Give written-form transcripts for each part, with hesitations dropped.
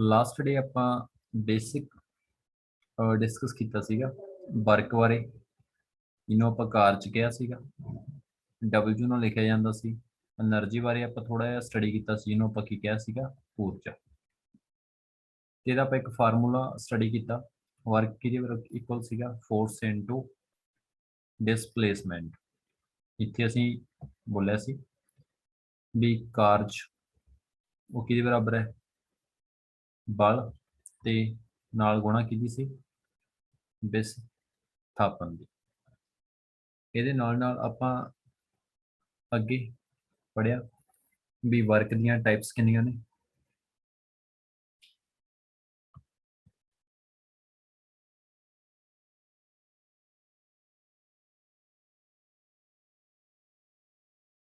Last day ਆਪਾਂ basic discuss ਕੀਤਾ ਸੀਗਾ ਵਰਕ ਬਾਰੇ। ਇਹਨੂੰ ਆਪਾਂ ਕਾਰ ਚ ਕਿਹਾ ਸੀਗਾ, ਡਬਲਯੂ ਨਾਲ ਲਿਖਿਆ ਜਾਂਦਾ ਸੀ। એનર્ਜੀ ਬਾਰੇ ਆਪਾਂ ਥੋੜਾ ਜਿਹਾ ਸਟੱਡੀ ਕੀਤਾ ਸੀ, ਇਹਨੂੰ ਆਪਾਂ ਕੀ ਕਿਹਾ ਸੀਗਾ, ਊਰਜਾ। ਤੇ ਇਹਦਾ ਆਪਾਂ ਇੱਕ ਫਾਰਮੂਲਾ ਸਟੱਡੀ ਕੀਤਾ, ਵਰਕ ਕਿਹਦੇ ਇਕੁਅਲ ਸੀਗਾ, ਫੋਰਸ ਇਨਟੂ ਡਿਸਪਲੇਸਮੈਂਟ। ਇੱਥੇ ਅਸੀਂ ਬੋਲਿਆ ਸੀ ਵੀ ਕਾਰਜ ਉਹ ਕਿਹਦੇ ਬਰਾਬਰ ਹੈ, ਬਲ ਤੇ ਨਾਲ ਗੁਣਾ ਕੀਤੀ ਸੀ ਵਿਸਥਾਪਨ ਦੀ। ਇਹਦੇ ਨਾਲ ਨਾਲ ਆਪਾਂ ਅੱਗੇ ਪੜਿਆ ਵੀ ਵਰਕ ਦੀਆਂ ਟਾਈਪਸ ਕਿੰਨੀਆਂ ਨੇ।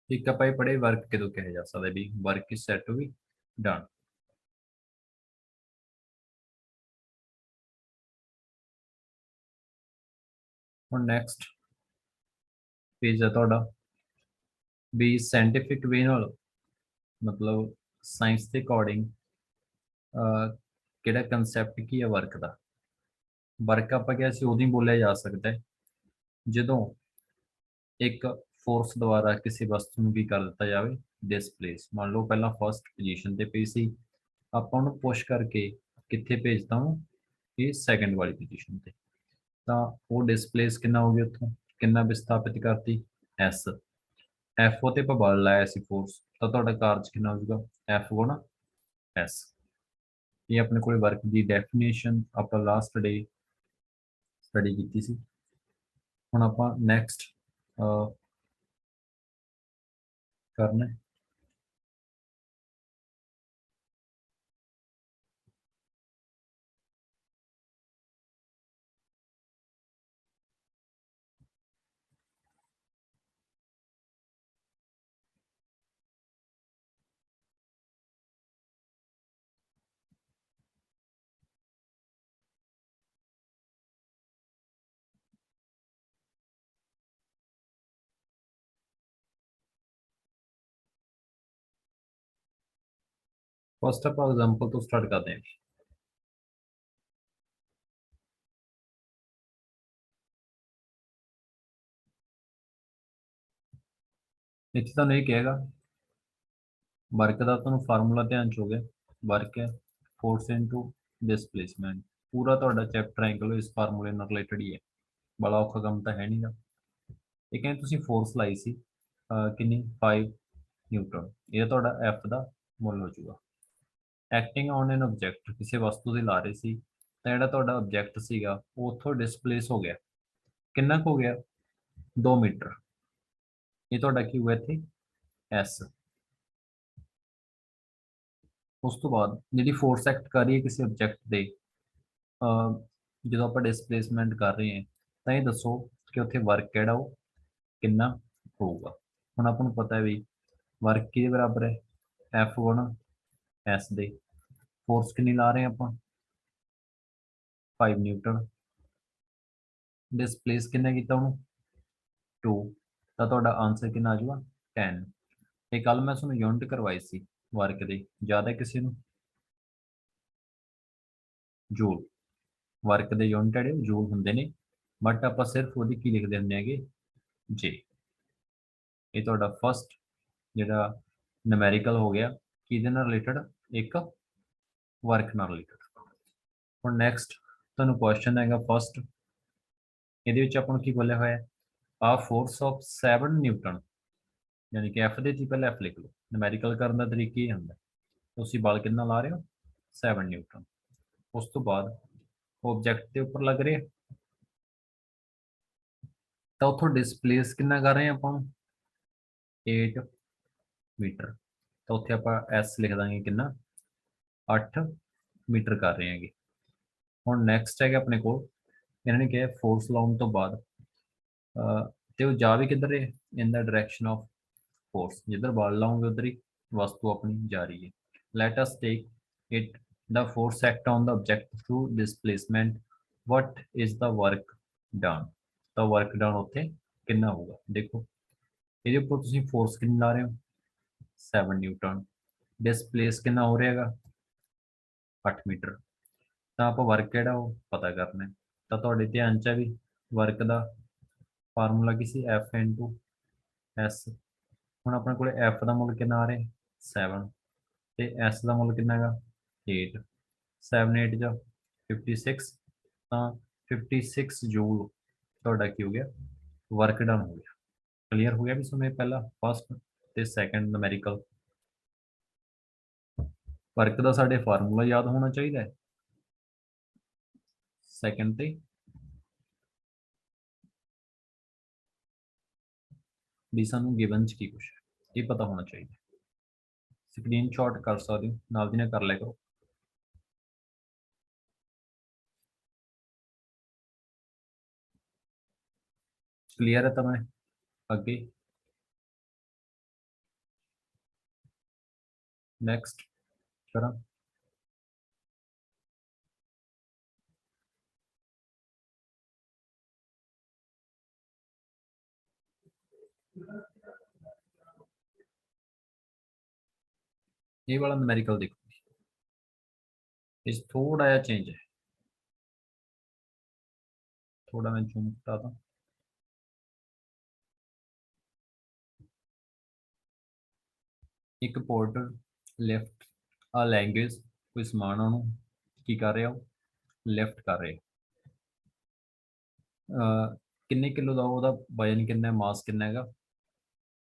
ਇੱਕ ਆਪਾਂ ਇਹ ਪੜ੍ਹੇ ਵਰਕ ਕਿਦੋਂ ਕਿਹਾ ਜਾ ਸਕਦਾ ਵੀ work is said to be done. ਹੁਣ ਨੈਕਸਟ ਪੇਜ ਹੈ ਤੁਹਾਡਾ ਵੀ ਸਾਇੰਟੀਫਿਕ ਵੇ ਨਾਲ, ਮਤਲਬ ਸਾਇੰਸ ਦੇ ਅਕੋਰਡਿੰਗ ਕਿਹੜਾ ਕੰਸੈਪਟ ਕੀ ਹੈ ਵਰਕ ਦਾ। ਵਰਕ ਆਪਾਂ ਕਿਹਾ ਸੀ ਉਦੋਂ ਹੀ ਬੋਲਿਆ ਜਾ ਸਕਦਾ ਹੈ ਜਦੋਂ ਇੱਕ ਫੋਰਸ ਦੁਆਰਾ ਕਿਸੇ ਵਸਤੂ ਨੂੰ ਕੀ ਕਰ ਦਿੱਤਾ ਜਾਵੇ, ਡਿਸਪਲੇਸ। ਮੰਨ ਲਓ ਪਹਿਲਾਂ ਫਸਟ ਪੋਜੀਸ਼ਨ ਤੇ ਪਈ ਸੀ, ਆਪਾਂ ਉਹਨੂੰ ਪੁਸ਼ ਕਰਕੇ ਕਿੱਥੇ ਭੇਜਤਾ ਉਹਨੂੰ, ਇਹ ਸੈਕੰਡ ਵਾਲੀ ਪੋਜੀਸ਼ਨ ਤੇ, ਤਾਂ ਉਹ ਡਿਸਪਲੇਸ ਕਿੰਨਾ ਹੋ ਗਿਆ, ਉੱਥੋਂ ਕਿੰਨਾ ਵਿਸਥਾਪਿਤ ਕਰਤੀ, ਐਸ। ਐਫ ਤੇ ਆਪਾਂ ਬਲ ਲਾਇਆ ਸੀ ਫੋਰਸ, ਤਾਂ ਤੁਹਾਡਾ ਕਾਰਜ ਕਿੰਨਾ ਹੋ ਜਾਊਗਾ, ਐਫ ਗੁਣਾ ਐਸ। ਇਹ ਆਪਣੇ ਕੋਲ ਵਰਕ ਦੀ ਡੈਫੀਨੇਸ਼ਨ ਆਪਾਂ ਲਾਸਟ ਡੇ ਸਟੱਡੀ ਕੀਤੀ ਸੀ। ਹੁਣ ਆਪਾਂ ਨੈਕਸਟ ਕਰਨਾ ਫਸਟ ਆਪਾਂ ਐਗਜ਼ਾਮਪਲ ਤੋਂ ਸਟਾਰਟ ਕਰਦੇ ਹਾਂ। ਇੱਥੇ ਤੁਹਾਨੂੰ ਇਹ ਕਹੇਗਾ ਵਰਕ ਦਾ, ਤੁਹਾਨੂੰ ਫਾਰਮੂਲਾ ਧਿਆਨ ਚ ਹੋ ਗਿਆ, ਵਰਕ ਹੈ ਫੋਰਸ ਇਨਟੂ ਡਿਸਪਲੇਸਮੈਂਟ। ਪੂਰਾ ਤੁਹਾਡਾ ਚੈਪਟਰ ਐਂਗਲ ਇਸ ਫਾਰਮੂਲੇ ਨਾਲ ਰਿਲੇਟਡ ਹੀ ਹੈ, ਬੜਾ ਔਖਾ ਕੰਮ ਤਾਂ ਹੈ ਨਹੀਂਗਾ। ਇਹ ਕਹਿੰਦੇ ਤੁਸੀਂ ਫੋਰਸ ਲਾਈ ਸੀ ਕਿੰਨੀ, 5 ਨਿਊਟਨ, ਇਹ ਤੁਹਾਡਾ ਐਫ ਦਾ ਮੁੱਲ ਹੋ ਜਾਊਗਾ। ਐਕਟਿੰਗ ਔਨ ਐਨ ਆਬਜੈਕਟ, ਕਿਸੇ ਵਸਤੂ ਤੇ ਲਾ ਰਹੇ ਸੀ, ਤਾਂ ਜਿਹੜਾ ਤੁਹਾਡਾ ਆਬਜੈਕਟ ਸੀਗਾ ਉਹ ਉੱਥੋਂ ਡਿਸਪਲੇਸ ਹੋ ਗਿਆ, ਕਿੰਨਾ ਕੁ ਹੋ ਗਿਆ, 2 ਮੀਟਰ। ਇਹ ਤੁਹਾਡਾ ਕੀ ਹੋਇਆ ਇੱਥੇ, ਐਸ। ਉਸ ਤੋਂ ਬਾਅਦ ਜਿਹੜੀ ਫੋਰਸ ਐਕਟ ਕਰ ਰਹੀ ਹੈ ਕਿਸੇ ਆਬਜੈਕਟ ਦੇ, ਜਦੋਂ ਆਪਾਂ ਡਿਸਪਲੇਸਮੈਂਟ ਕਰ ਰਹੇ ਹਾਂ, ਤਾਂ ਇਹ ਦੱਸੋ ਕਿ ਉੱਥੇ ਵਰਕ ਕਿਹੜਾ ਉਹ ਕਿੰਨਾ ਹੋਊਗਾ। ਹੁਣ ਆਪਾਂ ਨੂੰ ਪਤਾ ਹੈ ਵੀ ਵਰਕ ਕਿਹਦੇ ਬਰਾਬਰ ਹੈ, ਐਫ ਗੁਣਾ ਐਸ ਦੇ। ਫੋਰਸ ਕਿੰਨੀ ਲਾ ਰਹੇ ਆਪਾਂ, 5 ਨਿਊਟਨ। ਡਿਸਪਲੇਸ ਕਿੰਨਾ ਕੀਤਾ ਉਹਨੂੰ, 2। ਤਾਂ ਤੁਹਾਡਾ ਆਨਸਰ ਕਿੰਨਾ ਆ ਜਾਊਗਾ, 10। ਇਹ ਕੱਲ ਮੈਂ ਤੁਹਾਨੂੰ ਯੂਨਿਟ ਕਰਵਾਈ ਸੀ ਵਰਕ ਦੇ, ਯਾਦ ਹੈ ਕਿਸੇ ਨੂੰ, ਜੂਲ। ਵਰਕ ਦੇ ਯੂਨਿਟ ਜਿਹੜੇ ਜੂਲ ਹੁੰਦੇ ਨੇ, ਬਟ ਆਪਾਂ ਸਿਰਫ ਉਹਦੀ ਕੀ ਲਿਖਦੇ ਹੁੰਦੇ ਹੈਗੇ, ਜੇ। ਇਹ ਤੁਹਾਡਾ ਫਸਟ ਜਿਹੜਾ ਨੂਮੈਰੀਕਲ ਹੋ ਗਿਆ, ਕਿਹਦੇ ਨਾਲ ਰਿਲੇਟਡ, ਇੱਕ ਵਰਕ ਨਾਲ ਰਿਲੇਟਡ। ਹੁਣ ਨੈਕਸਟ ਤੁਹਾਨੂੰ ਕੁਐਸਚਨ ਹੈਗਾ ਫਸਟ, ਇਹਦੇ ਵਿੱਚ ਆਪਾਂ ਨੂੰ ਕੀ ਬੋਲਿਆ ਹੋਇਆ, ਆ ਫੋਰਸ ਆਫ 7 ਨਿਊਟਨ, ਯਾਨੀ ਕਿ ਐਫ ਦੇ ਜੀ ਪਹਿਲਾਂ ਐਫ ਲਿਖ ਲਓ। ਨੂਮੈਰੀਕਲ ਕਰਨ ਦਾ ਤਰੀਕਾ ਇਹ ਹੁੰਦਾ, ਤੁਸੀਂ ਬਲ ਕਿੰਨਾ ਲਾ ਰਹੇ ਹੋ, 7 ਨਿਊਟਨ। ਉਸ ਤੋਂ ਬਾਅਦ ਆਬਜੈਕਟ ਦੇ ਉੱਪਰ ਲੱਗ ਰਿਹਾ, ਤਾਂ ਉੱਥੋਂ ਡਿਸਪਲੇਸ ਕਿੰਨਾ ਕਰ ਰਹੇ ਹਾਂ ਆਪਾਂ, 8 ਮੀਟਰ। ਤਾਂ ਉੱਥੇ ਆਪਾਂ ਐਸ ਲਿਖ ਦਾਂਗੇ ਕਿੰਨਾ, 8 ਮੀਟਰ ਕਰ ਰਹੇ ਹੈਗੇ। ਹੁਣ ਨੈਕਸਟ ਹੈਗਾ ਆਪਣੇ ਕੋਲ, ਇਹਨਾਂ ਨੇ ਕਿਹਾ ਫੋਰਸ ਲਾਉਣ ਤੋਂ ਬਾਅਦ ਤੇ ਉਹ ਜਾ ਵੀ ਕਿੱਧਰ ਹੈ, ਇਨ ਦਾ ਡਾਇਰੈਕਸ਼ਨ ਆਫ ਫੋਰਸ, ਜਿੱਧਰ ਬਲ ਲਾਉਂਗੇ ਉਧਰ ਹੀ ਵਸਤੂ ਆਪਣੀ ਜਾ ਰਹੀ ਹੈ। Let us take it the force act on the object through displacement, what is the work done। ਤਾਂ work done ਉੱਥੇ ਕਿੰਨਾ ਹੋਊਗਾ, ਦੇਖੋ ਇਹਦੇ ਉੱਪਰ ਤੁਸੀਂ ਫੋਰਸ ਕਿੰਨੀ ਲਾ ਰਹੇ ਹੋ, 7 ਨਿਊਟਨ। ਡਿਸਪਲੇਸ ਕਿੰਨਾ ਹੋ ਰਿਹਾ ਹੈਗਾ, 8 ਮੀਟਰ। ਤਾਂ ਆਪਾਂ ਵਰਕ ਕਿਹੜਾ ਉਹ ਪਤਾ ਕਰਨਾ ਹੈ। ਤਾਂ ਤੁਹਾਡੇ ਧਿਆਨ 'ਚ ਹੈ ਵੀ ਵਰਕ ਦਾ ਫਾਰਮੂਲਾ ਕੀ ਸੀ, F ਇੰਟੂ ਐਸ। ਹੁਣ ਆਪਣੇ ਕੋਲੇ F ਦਾ ਮੁੱਲ ਕਿੰਨਾ ਆ ਰਿਹਾ 7 ਤੇ S ਦਾ ਮੁੱਲ ਕਿੰਨਾ ਹੈਗਾ 8। 7 8 ਜਾਂ 56, ਤਾਂ 56 ਜੂਲ ਤੁਹਾਡਾ ਕੀ ਹੋ ਗਿਆ, ਵਰਕ ਡਨ ਹੋ ਗਿਆ। ਕਲੀਅਰ ਹੋ ਗਿਆ ਵੀ ਤੁਹਾਨੂੰ ਇਹ ਪਹਿਲਾ ਫਸਟ ਤੇ ਸੈਕੰਡ ਨੁਮੈਰੀਕਲ। ਵਰਕ ਦਾ ਸਾਡੇ ਫਾਰਮੂਲਾ ਯਾਦ ਹੋਣਾ ਚਾਹੀਦਾ ਹੈ ਸੈਕੰਡ ਤੇ ਵੀ ਸਾਨੂੰ ਗਿਵਨ ਚ ਕੀ ਕੁਛ ਹੈ ਇਹ ਪਤਾ ਹੋਣਾ ਚਾਹੀਦਾ। ਸਕਰੀਨਸ਼ਾਟ ਕਰ ਸਕਦੇ ਹੋ, ਨਾਲ ਦੀ ਨਾਲ ਕਰ ਲਿਆ ਕਰੋ। ਕਲੀਅਰ ਹੈ ਤਾਂ ਮੈਂ ਅੱਗੇ ਨੈਕਸਟ ਕਰਾਂ। ਇਹ ਵਾਲਾ ਨੂਮੈਰੀਕਲ ਦੇਖੋ, ਇਸ ਥੋੜਾ ਜਿਹਾ ਚੇਂਜ ਹੈ, थोड़ा मैं जूम करता था। एक पोर्टर लेफ्ट आ लैंग्वेज कोई समान ਉਹਨੂੰ ਕੀ ਕਰ ਰਿਹਾ ਉਹ ਲੈਫਟ ਕਰ ਰਿਹਾ। ਕਿੰਨੇ ਕਿਲੋ ਦਾ ਉਹਦਾ ਵਜਨ ਕਿੰਨਾ ਹੈ, ਮਾਸ ਕਿੰਨਾ ਹੈਗਾ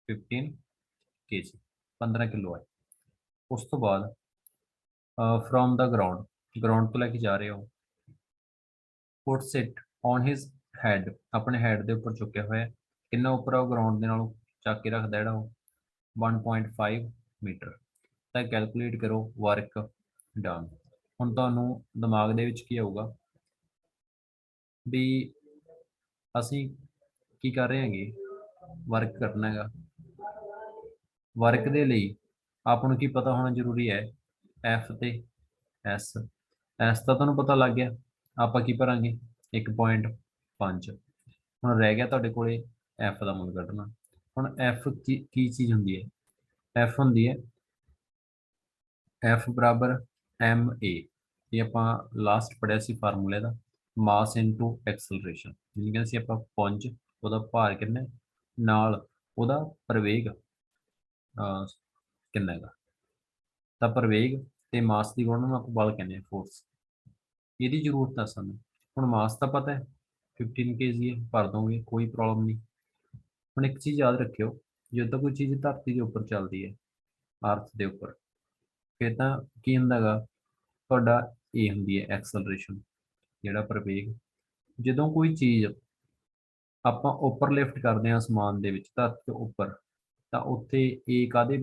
15 kg, 15 ਕਿਲੋ ਹੈ। ਉਸ ਤੋਂ ਬਾਅਦ ਫਰੋਮ ਦਾ ਗਰਾਊਂਡ, ਗਰਾਊਂਡ ਤੋਂ ਲੈ ਕੇ ਜਾ ਰਹੇ ਹੋ, ਪੁੱਟਸ ਇਟ ਔਨ ਹਿਜ਼ ਹੈਡ, ਆਪਣੇ ਹੈਡ ਦੇ ਉੱਪਰ ਚੁੱਕਿਆ ਹੋਇਆ, ਕਿੰਨਾ ਉੱਪਰ ਆ ਉਹ ਗਰਾਊਂਡ ਦੇ ਨਾਲੋਂ ਚੱਕ ਕੇ ਰੱਖਦਾ ਜਿਹੜਾ ਉਹ 1.5 ਮੀਟਰ। ਤਾਂ ਕੈਲਕੂਲੇਟ ਕਰੋ ਵਰਕ ਡਨ। ਹੁਣ ਤੁਹਾਨੂੰ ਦਿਮਾਗ ਦੇ ਵਿੱਚ ਕੀ ਆਊਗਾ ਵੀ ਅਸੀਂ ਕੀ ਕਰ ਰਹੇ ਹਾਂਗੇ, ਵਰਕ ਕਰਨਾ ਹੈਗਾ। ਵਰਕ ਦੇ ਲਈ ਆਪਾਂ ਨੂੰ ਕੀ ਪਤਾ ਹੋਣਾ ਜ਼ਰੂਰੀ ਹੈ, ਐਫ ਤੇ ਐਸ। ਐਸ ਤਾਂ ਤੁਹਾਨੂੰ ਪਤਾ ਲੱਗ ਗਿਆ, ਆਪਾਂ ਕੀ ਭਰਾਂਗੇ 1.5। ਹੁਣ ਰਹਿ ਗਿਆ ਤੁਹਾਡੇ ਕੋਲੇ ਐਫ ਦਾ ਮੁੱਲ ਕੱਢਣਾ। ਹੁਣ ਐਫ ਕੀ ਚੀਜ਼ ਹੁੰਦੀ ਹੈ, ਐਫ ਹੁੰਦੀ ਹੈ ਐਫ ਬਰਾਬਰ ਐਮ ਏ, ਇਹ ਆਪਾਂ ਲਾਸਟ ਪੜਿਆ ਸੀ ਫਾਰਮੂਲੇ ਦਾ, ਮਾਸ ਇਨਟੂ ਐਕਸਲਰੇਸ਼ਨ। ਜਿਹਨੂੰ ਕਹਿੰਦੇ ਸੀ ਆਪਾਂ ਪੁੰਜ, ਉਹਦਾ ਭਾਰ ਕਿੰਨਾ ਨਾਲ ਉਹਦਾ ਪ੍ਰਵੇਗ ਕਿੰਨਾ ਹੈਗਾ। ਤਾਂ ਪ੍ਰਵੇਗ ਤੇ ਮਾਸ ਦੀ ਗੁਣ ਨੂੰ ਆਪਾਂ ਬਲ ਕਹਿੰਦੇ ਆ ਫੋਰਸ। ਇਹਦੀ ਜ਼ਰੂਰਤ ਆ ਸਾਨੂੰ। ਹੁਣ ਮਾਸ ਤਾਂ ਪਤਾ ਹੈ 15 kg ਹੈ, ਭਰ ਦੋਗੇ ਕੋਈ ਪ੍ਰੋਬਲਮ ਨਹੀਂ। ਹੁਣ ਇੱਕ ਚੀਜ਼ ਯਾਦ ਰੱਖਿਓ, ਜਦੋਂ ਕੋਈ ਚੀਜ਼ ਧਰਤੀ ਦੇ ਉੱਪਰ ਚੱਲਦੀ ਹੈ, ਅਰਥ ਦੇ ਉੱਪਰ, ਫਿਰ ਤਾਂ ਕੀ ਹੁੰਦਾ ਗਾ ਤੁਹਾਡਾ ਇਹ ਹੁੰਦੀ ਹੈ ਐਕਸਲਰੇਸ਼ਨ, ਜਿਹੜਾ ਪ੍ਰਵੇਗ। ਜਦੋਂ ਕੋਈ ਚੀਜ਼ ਆਪਾਂ ਉੱਪਰ ਲਿਫਟ ਕਰਦੇ ਹਾਂ ਅਸਮਾਨ ਦੇ ਵਿੱਚ ਧਰਤੀ ਤੋਂ ਉੱਪਰ, ਤਾਂ ਉੱਥੇ ਇਹ ਕਾਹਦੇ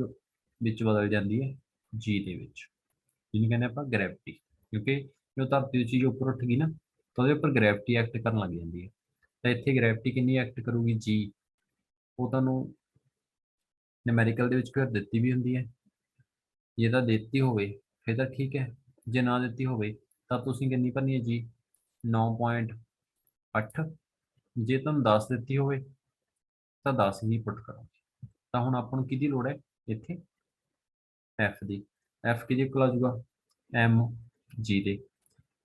ਵਿੱਚ ਬਦਲ ਜਾਂਦੀ ਹੈ, ਜੀ ਦੇ ਵਿੱਚ, ਜਿਹਨੂੰ ਕਹਿੰਦੇ ਆਪਾਂ ਗ੍ਰੈਵਿਟੀ। ਕਿਉਂਕਿ ਜੋ ਧਰਤੀ ਦੀ ਚੀਜ਼ ਉੱਪਰ ਉੱਠ ਗਈ ਨਾ, ਤਾਂ ਉਹਦੇ ਉੱਪਰ ਗ੍ਰੈਵਿਟੀ ਐਕਟ ਕਰਨ ਲੱਗ ਜਾਂਦੀ ਹੈ। ਤਾਂ ਇੱਥੇ ਗ੍ਰੈਵਿਟੀ ਕਿੰਨੀ ਐਕਟ ਕਰੂਗੀ, ਜੀ। ਉਹ ਤੁਹਾਨੂੰ ਨਿਊਮੈਰੀਕਲ ਦੇ ਵਿੱਚ ਫਿਰ ਦਿੱਤੀ ਵੀ ਹੁੰਦੀ ਹੈ। ਜੇ ਤਾਂ ਦਿੱਤੀ ਹੋਵੇ ਫਿਰ ਤਾਂ ਠੀਕ ਹੈ, ਜੇ ਨਾ ਦਿੱਤੀ ਹੋਵੇ ਤਾਂ ਤੁਸੀਂ ਕਿੰਨੀ ਭਰਨੀ ਹੈ ਜੀ 9.8। ਜੇ ਤੁਹਾਨੂੰ 10 ਦਿੱਤੀ ਹੋਵੇ ਤਾਂ 10 ਹੀ ਪੁੱਟ ਕਰੋ। ਤਾਂ ਹੁਣ ਆਪਾਂ ਨੂੰ ਕਿਹਦੀ ਲੋੜ ਹੈ ਇੱਥੇ, ਐਫ ਦੀ। ਐਫ ਕਿਹਦੇ ਕੋਲ ਆ ਜਾਊਗਾ, ਐਮ ਜੀ ਦੇ।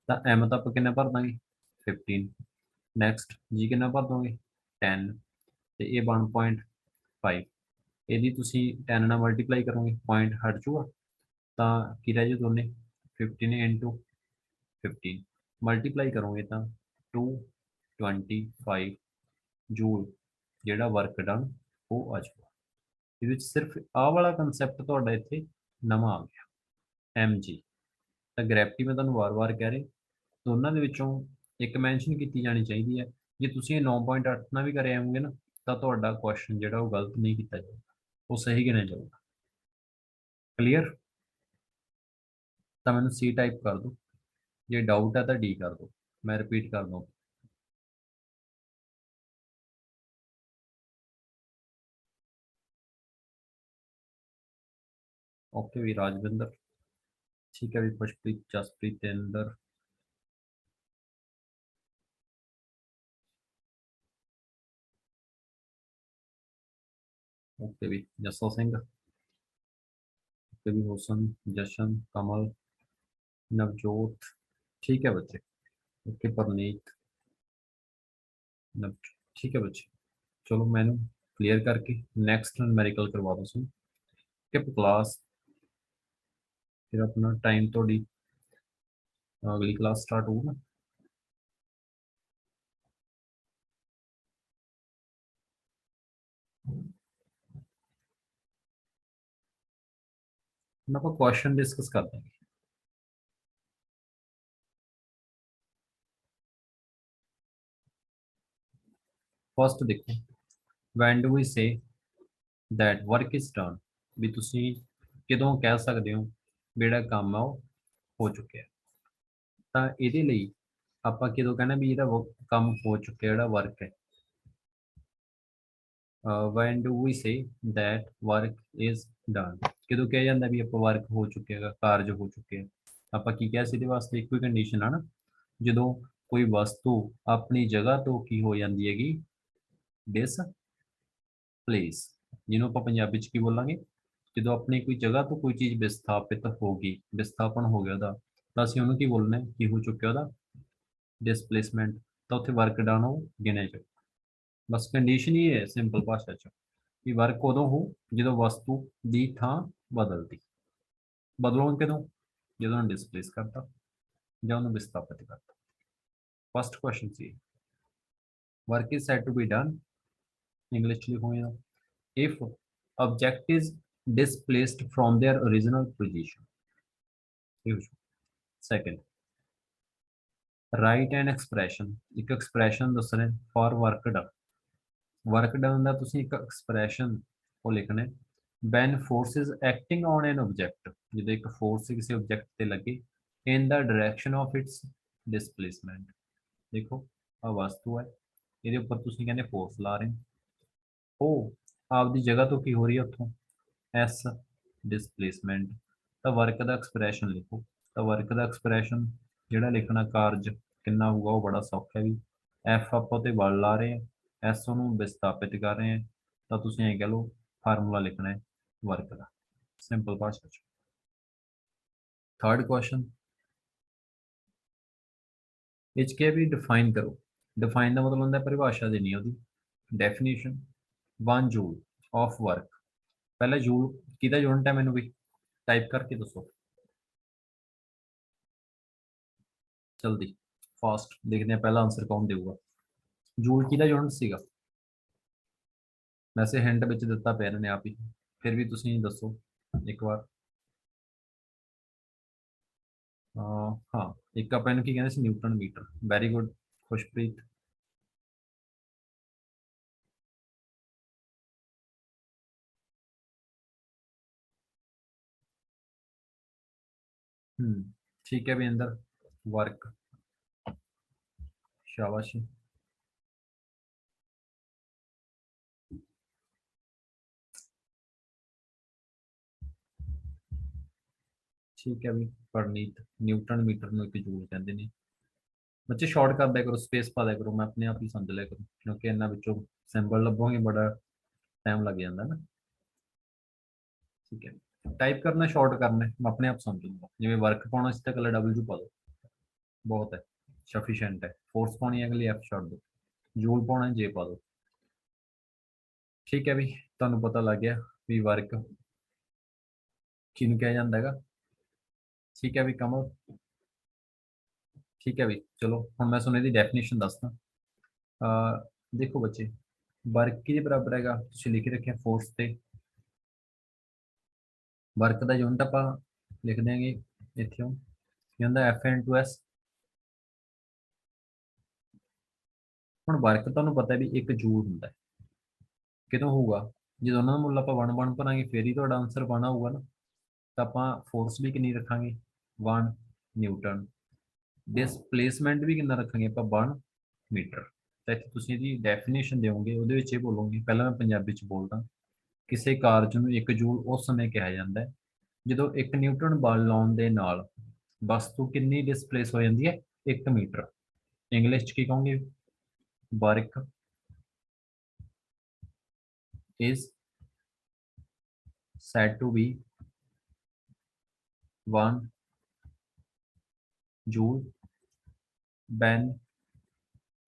ਤਾਂ ਐਮ ਤਾਂ ਆਪਾਂ ਕਿੰਨਾ ਭਰ ਦਾਂਗੇ 15। ਨੈਕਸਟ ਜੀ ਕਿੰਨਾ ਭਰ ਦੋਗੇ 10, ਤੇ ਇਹ 1.5। ਇਹਦੀ ਤੁਸੀਂ 10 ਨਾਲ ਮਲਟੀਪਲਾਈ ਕਰੋਗੇ, ਪੁਆਇੰਟ ਹਟ ਜੂਗਾ, ਤਾਂ ਕੀ ਰਹਿ ਜੂ ਦੋਨੇ 15 ਇੰਟੂ 15 ਮਲਟੀਪਲਾਈ ਕਰੋਗੇ ਤਾਂ 225 ਜੂਲ ਜਿਹੜਾ ਵਰਕ ਡਨ ਉਹ ਆ ਜਾਊਗਾ। ਇਹਦੇ ਵਿੱਚ ਸਿਰਫ ਆਹ ਵਾਲਾ ਕੰਸੈਪਟ ਤੁਹਾਡਾ ਇੱਥੇ ਨਵਾਂ ਆ ਗਿਆ, ਐਮ ਜੀ। ਤਾਂ ਗ੍ਰੈਵਿਟੀ ਮੈਂ ਤੁਹਾਨੂੰ ਵਾਰ-ਵਾਰ ਕਹਿ ਰਿਹਾ, ਦੋਨਾਂ ਦੇ ਵਿੱਚੋਂ ਇੱਕ ਮੈਂਸ਼ਨ ਕੀਤੀ ਜਾਣੀ ਚਾਹੀਦੀ ਹੈ। ਜੇ ਤੁਸੀਂ ਇਹ 9.8 ਨਾਲ ਵੀ ਕਰੇ ਆਉਂਗੇ ਨਾ, ਤਾਂ ਤੁਹਾਡਾ ਕੁਐਸਚਨ ਜਿਹੜਾ ਉਹ ਗਲਤ ਨਹੀਂ ਕੀਤਾ ਜਾਊਗਾ, ਉਹ ਸਹੀ ਗਿਣਿਆ ਜਾਊਗਾ। ਕਲੀਅਰ। ਤਾਂ ਮੈਨੂੰ ਸੀ ਟਾਈਪ ਕਰ ਦਿਓ, ਜੇ ਡਾਊਟ ਹੈ ਤਾਂ ਡੀ ਕਰ ਦਿਓ, ਮੈਂ ਰਿਪੀਟ ਕਰ ਦਊਂ। ਓਕੇ ਵੀ ਰਾਜਵਿੰਦਰ, ਠੀਕ ਹੈ ਵੀ ਪੁਸ਼ਪ੍ਰੀਤ, ਜਸਪ੍ਰੀਤ ਤੇ ਅੰਦਰ। ਓਕੇ ਵੀ ਜਸੋ ਸਿੰਘ, ਓਕੇ ਵੀ ਹੁਸਨ, ਜਸ਼ਨ, ਕਮਲ, नवजोत, ठीक है बच्चे। ओके परनीत, नव, ठीक है बच्चे। चलो मैंने क्लियर करके नेक्स्ट न्यूमेरिकल करवा दो सी कि क्लास, फिर अपना टाइम थोड़ी अगली क्लास स्टार्ट होगी ना। हम आपको क्वेश्चन डिस्कस करते हैं। फर्स्ट देखो, when do we say that work is done, ਵੀ ਤੁਸੀਂ ਕਦੋਂ ਕਹਿ ਸਕਦੇ ਹੋ ਵੀ ਜਿਹੜਾ ਕੰਮ ਆ ਉਹ ਹੋ ਚੁੱਕਿਆ। ਤਾਂ ਇਹਦੇ ਲਈ ਆਪਾਂ ਕਦੋਂ ਕਹਿਣਾ ਵੀ ਇਹਦਾ ਕੰਮ ਹੋ ਚੁੱਕਿਆ, ਜਿਹੜਾ ਵਰਕ ਹੈ। when do we say that work is done, ਕਦੋਂ ਕਿਹਾ ਜਾਂਦਾ ਵੀ ਆਪਾਂ ਵਰਕ ਹੋ ਚੁੱਕਿਆ ਹੈਗਾ, ਕਾਰਜ ਹੋ ਚੁੱਕਿਆ। ਆਪਾਂ ਕੀ ਕਿਹਾ ਸੀ ਇਹਦੇ ਵਾਸਤੇ, ਇੱਕੋ ਹੀ ਕੰਡੀਸ਼ਨ ਆ ਨਾ, ਜਦੋਂ ਕੋਈ ਵਸਤੂ ਆਪਣੀ ਜਗ੍ਹਾ ਤੋਂ ਕੀ ਹੋ ਜਾਂਦੀ ਹੈਗੀ, ਡਿਸਪਲੇਸ, ਜਿਹਨੂੰ ਆਪਾਂ ਪੰਜਾਬੀ ਚ ਕੀ ਬੋਲਾਂਗੇ, ਜਦੋਂ ਆਪਣੀ ਕੋਈ ਜਗ੍ਹਾ ਤੋਂ ਕੋਈ ਚੀਜ਼ ਵਿਸਥਾਪਿਤ ਹੋ ਗਈ, ਵਿਸਥਾਪਨ ਹੋ ਗਿਆ ਉਹਦਾ, ਤਾਂ ਅਸੀਂ ਉਹਨੂੰ ਕੀ ਬੋਲਣਾ ਹੈ, ਕੀ ਹੋ ਚੁੱਕਿਆ ਉਹਦਾ, ਡਿਸਪਲੇਸਮੈਂਟ। ਤਾਂ ਉੱਥੇ ਵਰਕ ਡਨ ਉਹ ਗਿਣਿਆ ਜਾਊ। ਬਸ ਕੰਡੀਸ਼ਨ ਹੀ ਹੈ ਸਿੰਪਲ ਭਾਸ਼ਾ ਚ, ਵੀ ਵਰਕ ਉਦੋਂ ਹੋ ਜਦੋਂ ਵਸਤੂ ਦੀ ਥਾਂ ਬਦਲਦੀ। ਬਦਲੋਂ ਕਦੋਂ, ਜਦੋਂ ਉਹਨੂੰ ਡਿਸਪਲੇਸ ਕਰਤਾ ਜਾਂ ਉਹਨੂੰ ਵਿਸਥਾਪਿਤ ਕਰਤਾ। ਫਸਟ ਕੁਐਸਚਨ ਸੀ, work is said to be done, English ਚ ਲਿਖੋਗੇ if object is displaced from their original position। second, write an expression, ਇੱਕ expression ਦੱਸਣਾ for work done। work done ਦਾ ਤੁਸੀਂ ਇੱਕ expression ਉਹ ਲਿਖਣਾ ਹੈ when force is acting on an object, ਜਦੋਂ ਇੱਕ force ਕਿਸੇ object ਤੇ ਲੱਗੇ in the direction of its displacement। ਦੇਖੋ ਆ ਵਸਤੂ ਹੈ, ਇਹਦੇ ਉੱਪਰ ਤੁਸੀਂ ਕਹਿੰਦੇ force ਲਾ ਰਹੇ ਹੋ, ਉਹ ਆਪਦੀ ਜਗ੍ਹਾ ਤੋਂ ਕੀ ਹੋ ਰਹੀ ਹੈ ਉੱਥੋਂ, ਐਸ ਡਿਸਪਲੇਸਮੈਂਟ। ਤਾਂ ਵਰਕ ਦਾ ਐਕਸਪ੍ਰੈਸ਼ਨ ਲਿਖੋ। ਤਾਂ ਵਰਕ ਦਾ ਐਕਸਪ੍ਰੈਸ਼ਨ ਜਿਹੜਾ ਲਿਖਣਾ ਕਾਰਜ ਕਿੰਨਾ ਹੋਊਗਾ, ਉਹ ਬੜਾ ਸੌਖਾ ਵੀ। ਐਫ ਆਪਾਂ ਤੇ ਬਲ ਲਾ ਰਹੇ ਹਾਂ, ਐਸ ਉਹਨੂੰ ਵਿਸਥਾਪਿਤ ਕਰ ਰਹੇ ਹਾਂ, ਤਾਂ ਤੁਸੀਂ ਐਂ ਕਹਿ ਲਓ ਫਾਰਮੂਲਾ ਲਿਖਣਾ ਹੈ ਵਰਕ ਦਾ, ਸਿੰਪਲ ਭਾਸ਼ਾ ਚ। ਥਰਡ ਕੁਐਸਚਨ ਵਿੱਚ ਕੀ ਵੀ ਡਿਫਾਈਨ ਕਰੋ। ਡਿਫਾਈਨ ਦਾ ਮਤਲਬ ਹੁੰਦਾ ਪਰਿਭਾਸ਼ਾ ਦੇਣੀ ਉਹਦੀ, ਡੈਫੀਨੇਸ਼ਨ। 1 ਜੂਲ ਆਫ ਵਰਕ, ਪਹਿਲਾਂ ਜੂਲ ਕਿਹਦਾ ਯੂਨਿਟ ਹੈ ਮੈਨੂੰ ਵੀ ਟਾਈਪ ਕਰਕੇ ਦੱਸੋ ਜਲਦੀ, ਫਾਸਟ ਦੇਖਦੇ ਆ ਪਹਿਲਾ ਆਨਸਰ ਕੌਣ ਦੇਊਗਾ। ਜੂਲ ਕਿਹਦਾ ਯੂਨਿਟ ਸੀਗਾ, ਵੈਸੇ ਹਿੰਟ ਵਿੱਚ ਦਿੱਤਾ ਪਿਆ ਇਹਨਾਂ ਨੇ ਆਪ ਹੀ, ਫਿਰ ਵੀ ਤੁਸੀਂ ਦੱਸੋ ਇੱਕ ਵਾਰ। ਹਾਂ, ਇੱਕ ਆਪਾਂ ਇਹਨੂੰ ਕੀ ਕਹਿੰਦੇ ਸੀ, newton metre. Very good Khushpreet. ਠੀਕ ਹੈ ਵੀ ਅੰਦਰ ਵਰਕ, ਸ਼ਾਬਾਸ਼। ਠੀਕ ਹੈ ਵੀ ਪਰਨੀਤ, ਨਿਊਟਨ ਮੀਟਰ ਨੂੰ ਇੱਕ ਜੂਲ ਕਹਿੰਦੇ ਨੇ। ਬੱਚੇ ਸ਼ਾਰਟ ਕਰ ਦਿਆ ਕਰੋ, ਸਪੇਸ ਪਾ ਦਿਆ ਕਰੋ, ਮੈਂ ਆਪਣੇ ਆਪ ਹੀ ਸਮਝ ਲਿਆ ਕਰੂੰ, ਕਿਉਂਕਿ ਇਹਨਾਂ ਵਿੱਚੋਂ ਸਿੰਬਲ ਲੱਭੋਗੇ ਬੜਾ ਟਾਈਮ ਲੱਗ ਜਾਂਦਾ ਨਾ। ਠੀਕ ਹੈ, ਟਾਈਪ ਕਰਨਾ ਸ਼ਾਰਟ ਕਰਨਾ ਮੈਂ ਆਪਣੇ ਆਪ ਸਮਝ ਲੂੰਗਾ। ਜਿਵੇਂ ਵਰਕ ਪਾਉਣਾ ਸੀ ਤਾਂ ਇਕੱਲਾ ਡਬਲਯੂ ਪਾ ਦਿਓ, ਬਹੁਤ ਹੈ, ਸਫੀਸ਼ੀਐਂਟ ਹੈ। ਫੋਰਸ ਪਾਉਣੀ ਹੈ ਅਗਲੀ ਐਫ ਛੱਡ ਦਿਓ, ਜੂਲ ਪਾਉਣਾ ਜੇ ਪਾ ਦਿਓ। ਠੀਕ ਹੈ ਵੀ ਤੁਹਾਨੂੰ ਪਤਾ ਲੱਗ ਗਿਆ ਵੀ ਵਰਕ ਕਿਹਨੂੰ ਕਿਹਾ ਜਾਂਦਾ ਹੈਗਾ। ਠੀਕ ਹੈ ਵੀ ਕਮਲ, ਠੀਕ ਹੈ ਵੀ ਚਲੋ ਹੁਣ ਮੈਂ ਤੁਹਾਨੂੰ ਇਹਦੀ ਡੈਫੀਨੇਸ਼ਨ ਦੱਸਦਾ। ਦੇਖੋ ਬੱਚੇ, ਵਰਕ ਕਿਹਦੇ ਬਰਾਬਰ ਹੈਗਾ, ਤੁਸੀਂ ਲਿਖ ਰੱਖਿਆ ਫੋਰਸ ਤੇ। ਵਰਕ ਦਾ ਯੂਨਿਟ ਆਪਾਂ ਲਿਖ ਦਿਆਂਗੇ ਇੱਥੇ, ਕੀ ਹੁੰਦਾ ਐਫ ਇਨਟੂ ਐਸ। ਹੁਣ ਵਰਕ ਤੁਹਾਨੂੰ ਪਤਾ ਵੀ 1 ਜੂਲ ਹੁੰਦਾ ਹੈ, ਕਿਦੋਂ ਹੋਊਗਾ, ਜਦੋਂ ਉਹਨਾਂ ਦਾ ਮੁੱਲ ਆਪਾਂ 1 ਭਰਾਂਗੇ ਫਿਰ ਹੀ ਤੁਹਾਡਾ ਆਨਸਰ 1 ਆਊਗਾ ਨਾ। ਤਾਂ ਆਪਾਂ ਫੋਰਸ ਵੀ ਕਿੰਨੀ ਰੱਖਾਂਗੇ, 1 ਨਿਊਟਨ। ਡਿਸਪਲੇਸਮੈਂਟ ਵੀ ਕਿੰਨਾ ਰੱਖਾਂਗੇ ਆਪਾਂ, 1 ਮੀਟਰ। ਤਾਂ ਇੱਥੇ ਤੁਸੀਂ ਇਹਦੀ ਡੈਫੀਨੇਸ਼ਨ ਦਿਓਗੇ, ਉਹਦੇ ਵਿੱਚ ਇਹ ਬੋਲੋਗੇ, ਪਹਿਲਾਂ ਮੈਂ ਪੰਜਾਬੀ ਚ ਬੋਲਦਾ, ਕਿਸੇ ਕਾਰਜ ਨੂੰ 1 ਜੂਲ ਉਸ ਸਮੇਂ ਕਿਹਾ ਜਾਂਦਾ ਹੈ ਜਦੋਂ 1 ਨਿਊਟਨ ਬਲ ਲਾਉਣ ਦੇ ਨਾਲ ਵਸਤੂ ਕਿੰਨੀ ਡਿਸਪਲੇਸ ਹੋ ਜਾਂਦੀ ਹੈ, 1 ਮੀਟਰ। ਇੰਗਲਿਸ਼ ਚ ਕੀ ਕਹੋਗੇ, work is said to be 1 joule, when,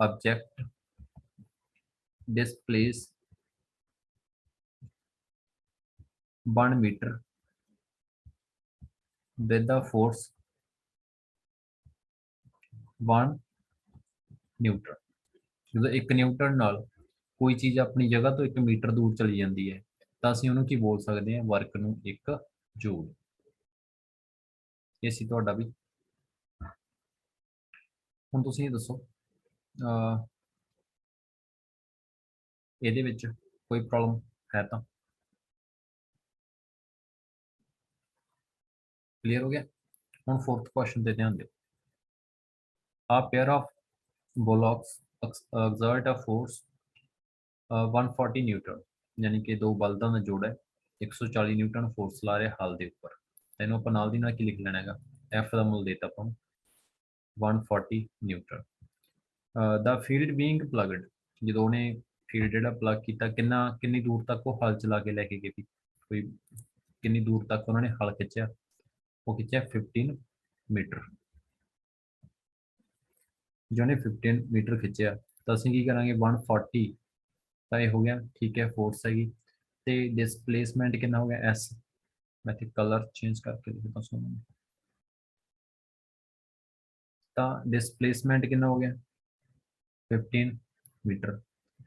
object, displace 1 metre with the force 1 newton. ਜਦੋਂ 1 ਨਿਊਟਨ ਨਾਲ ਕੋਈ ਚੀਜ਼ ਆਪਣੀ ਜਗ੍ਹਾ ਤੋਂ 1 ਮੀਟਰ ਦੂਰ ਚਲੀ ਜਾਂਦੀ ਹੈ ਤਾਂ ਅਸੀਂ ਉਹਨੂੰ ਕੀ ਬੋਲ ਸਕਦੇ ਹਾਂ, ਵਰਕ ਨੂੰ 1 ਜੂਲ। ਇਹ ਸੀ ਤੁਹਾਡਾ ਵੀ। ਹੁਣ ਤੁਸੀਂ ਇਹ ਦੱਸੋ ਇਹਦੇ ਵਿੱਚ ਕੋਈ ਪ੍ਰੋਬਲਮ ਹੈ ਤਾਂ ਕਲੀਅਰ ਹੋ ਗਿਆ। ਹੁਣ 4th ਕੁਐਸਚਨ ਤੇ ਧਿਆਨ ਦਿਓ। A pair of bullocks exert a force 140 newton, यानी कि दो बल्दां ਦਾ ਜੋੜ ਹੈ 140 ਨਿਊਟਨ ਫੋਰਸ ਲਾ ਰਿਹਾ ਹਲ ਦੇ ਉੱਪਰ। ਇਹਨੂੰ ਆਪਾਂ ਨਾਲ ਦੀ ਨਾਲ ਕੀ ਲਿਖ ਲੈਣਾ ਹੈਗਾ, F ਦਾ ਮੁੱਲ ਦੇਤਾ ਆਪਾਂ 140 ਨਿਊਟਨ। ਦਾ ਫੀਲਡ ਬੀਇੰਗ ਪਲੱਗਡ, ਜਦੋਂ ਉਹਨੇ ਫੀਲਡ ਜਿਹੜਾ ਪਲੱਗ ਕੀਤਾ ਕਿੰਨੀ ਦੂਰ ਤੱਕ ਉਹ ਹਲ ਚਲਾ ਕੇ ਲੈ ਕੇ ਗਏ, ਵੀ ਕੋਈ ਕਿੰਨੀ ਦੂਰ ਤੱਕ ਉਹਨਾਂ ਨੇ ਹਲ ਖਿੱਚਿਆ, ਉਹ ਖਿੱਚਿਆ 15 ਮੀਟਰ। जो ने 15 मीटर खिंचया तो असं की करा 140 तो यह हो गया, ठीक है, फोर्स हैगी। तो डिसप्लेसमेंट कितना हो गया एस, मैं कलर चेंज करके लिखता हूँ। तो डिसप्लेसमेंट कितना हो गया 15 मीटर।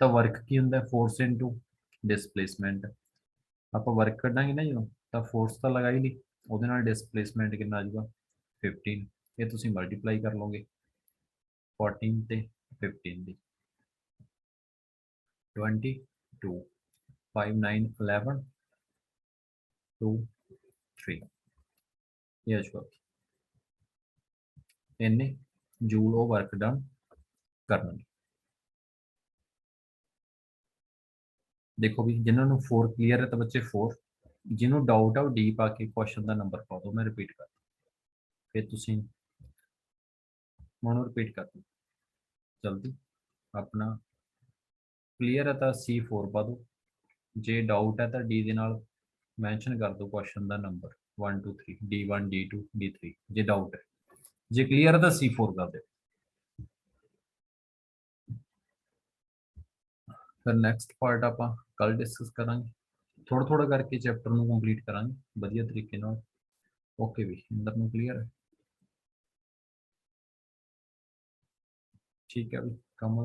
तो वर्क की होंगे फोर्स इनटू डिसप्लेसमेंट। आप वर्क कटा ना जो तो फोर्स तो लगा ही ली, वो डिसप्लेसमेंट कितना आ जाएगा 15। ये तुम मल्टीप्लाई कर लोगे 14 ਤੇ 15 ਦੀ 22 5 9 11 2 3 ਇਹ ਜਵਾਬ ਇੰਨੇ ਜੂਲ ਉਹ ਵਰਕ ਡਨ ਕਰਨਾ। ਦੇਖੋ ਵੀ ਜਿਨ੍ਹਾਂ ਨੂੰ 4 ਕਲੀਅਰ ਹੈ ਤਾਂ ਬੱਚੇ 4, ਜਿਹਨੂੰ ਡਾਊਟ ਆ ਉਹ ਡੀ ਪਾ ਕੇ ਕੁਐਸਚਨ ਦਾ ਨੰਬਰ ਪਾ ਦਿਓ। ਮੈਂ ਰਿਪੀਟ ਕਰ ਫਿਰ ਤੁਸੀਂ ਮੈਨੂੰ ਰਿਪੀਟ ਕਰ ਦਿਓ ਜਲਦੀ। ਆਪਣਾ ਕਲੀਅਰ ਹੈ ਤਾਂ C4 ਪਾ ਦਿਓ, ਜੇ ਡਾਊਟ ਹੈ ਤਾਂ ਡੀ ਦੇ ਨਾਲ ਮੈਂਸ਼ਨ ਕਰ ਦਿਓ ਕੁਐਸਚਨ ਦਾ ਨੰਬਰ 1 2 3 D1 D2 D3 ਜੇ ਡਾਊਟ ਹੈ। ਜੇ ਕਲੀਅਰ ਹੈ ਤਾਂ C4 ਕਰ ਦਿਓ। ਫਿਰ ਨੈਕਸਟ ਪਾਰਟ ਆਪਾਂ ਕੱਲ ਡਿਸਕਸ ਕਰਾਂਗੇ, ਥੋੜਾ ਥੋੜਾ ਕਰਕੇ ਚੈਪਟਰ ਨੂੰ ਕੰਪਲੀਟ ਕਰਾਂਗੇ ਵਧੀਆ ਤਰੀਕੇ ਨਾਲ। ਓਕੇ ਵੀ ਅੰਦਰ ਨੂੰ ਕਲੀਅਰ ਹੈ, ਠੀਕ ਹੈ ਵੀ ਕੰਮ